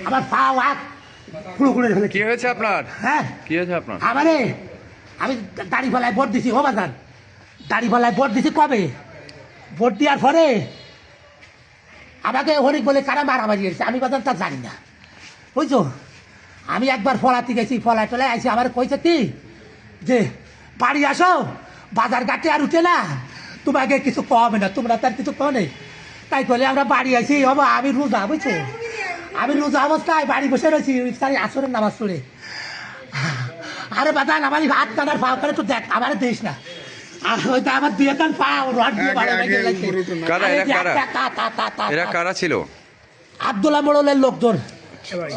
আমার পা হাত পুরো করে ফেলে। কি হয়েছে আপনার? হ্যাঁ কি হয়েছে আপনার? আমারে আমি দাড়িপাল্লায় ভোট দিছি, ও বাজান দাড়িপাল্লায় ভোট দিছি কবে, ভোট দেওয়ার পরে আমাকে হরিক বলে কারা মারামারি হয়েছে, আমি বাজান তা জানি না, বুঝছো। আমি একবার ফলাতে গেছি, ফলায় টলায় আইসি, আমার কইছে কি যে বাড়ি আসো, বাজার ঘাটে আর উঠে না, তোমাকে কিছু কমে না, তোমরা তার কিছু কমে। তাই বলে আমরা বাড়ি আইসি, বাবা আমি রোজা, বুঝছো, আমি রোজা অবস্থায় বাড়ি বসে রয়েছি, ইফতারি আসরের নামাজ পড়ে। আরে বাজান আমার হাত কানার পাও করে তো দেখ, আমার দিস না, আর ওইটা আমার দিয়ে কান পাও রড দিয়ে বাড়ি লাগছে। কারা এরা? এরা কারা ছিল? আব্দুল্লাহ মোড়লের লোকজন।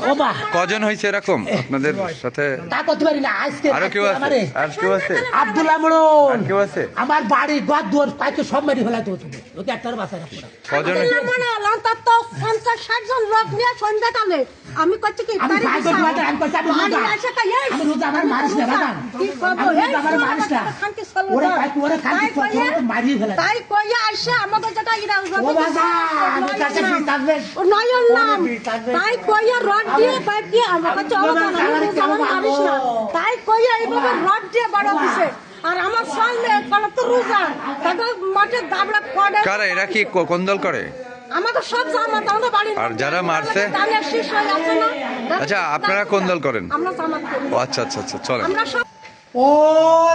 ও বা কজন হয়েছে এরকম আপনাদের সাথে? তা করতে পারি না আজকে। আরো কেউ আছে? আর কেউ আছে? আব্দুল্লাহ মোড়ল আর কেউ আছে? আমার বাড়ি ঘর দুয়ার পাইতে সব মেরে ফেলাতে হতো, ওকে একটার বাসায় রাখবো না। কজন? অন্তত 50-60 জন লোক নিয়ে সন্ধ্যাকালে আমি করছি কি আমি ভাই করতে পারি না, আমি করছি আমি রোজা। আমি রোজা, আমার মারিস না বাবা, আমি রোজা, আমার মারিস না। ওরে ভাই ওরে খালি মারিয়ে ফেলা। তাই কইয়া আসে আমাদের যেটা ইরা ও বাবা আমি কাছে বিতাবে নয়ন নাম তাই কইয়া রড দিয়ে পাইপ দিয়ে আমার কাছে অবদান আমার মারিস না, তাই কইয়া এইভাবে রড দিয়ে বড় দিছে। আর আমার সামনে কলম তো রোজা তাদের মাঠে দাবড়া পড়ে। কারা এরা? কি কোন দল করে? আমাদের সব জামাত আমাদের বাড়ি। আর যারা মারছে? তাদের শেষ হয়ে যাচ্ছে না। আচ্ছা আপনারা কোন দল করেন? আমরা জামাত করি। ও আচ্ছা আচ্ছা আচ্ছা, চলেন। আমরা সব ও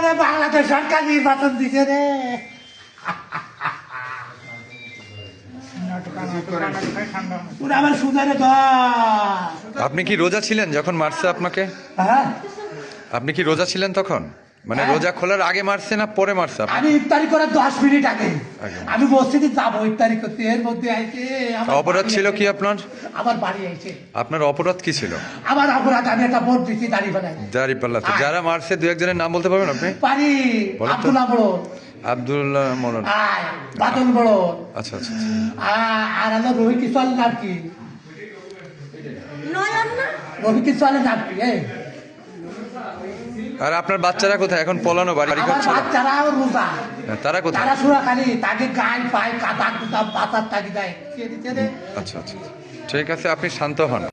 রে বাংলাদেশ সরকার নির্বাচন দিছে রে। ওরা আমার সুদারে ধর। আপনি কি রোজা ছিলেন যখন মারছে আপনাকে? হ্যাঁ আপনি কি রোজা ছিলেন তখন? মানে রোজা খোলার আগে মারছে না পরে মারছে আপনাকে? আমি ইফতারি করার 10 মিনিট আগে আগে। আমি মসজিদে যাবো ইফতারি করতে, এর মধ্যে আইছে আমার অপরাধ বাড়ি ছিল আইছে। কি আপনার? আমার বাড়ি আইছে। আপনার অপরাধ কি ছিল? আমার অপরাধ আমি একটা ভোট দিচ্ছি দাঁড়িয়ে দাঁড়িপাল্লাতে যারা মারছে দু একজনের নাম বলতে পারবেন আপনি? পারি। বলো তো। আব্দুল্লাহ বড়, আব্দুল্লাহ মোড়ল। আয় বাদল বড়, আচ্ছা আচ্ছা আচ্ছা। আর আমার রোহিত কিশোরের নাম কি? নয়ন না রোহিত কিশোরের নাম কি? আর আপনার বাচ্চারা কোথায় এখন? পলানো বাড়ি আমার করছে? বাচ্চারাও রোজা, তারা কোথায়? তারা সুরাখালি তাকে গায়ে পায় কাদা কুদা পাতার তাকি দেয়। কে দিচ্ছে রে? আচ্ছা আচ্ছা, ঠিক আছে, আপনি শান্ত হন।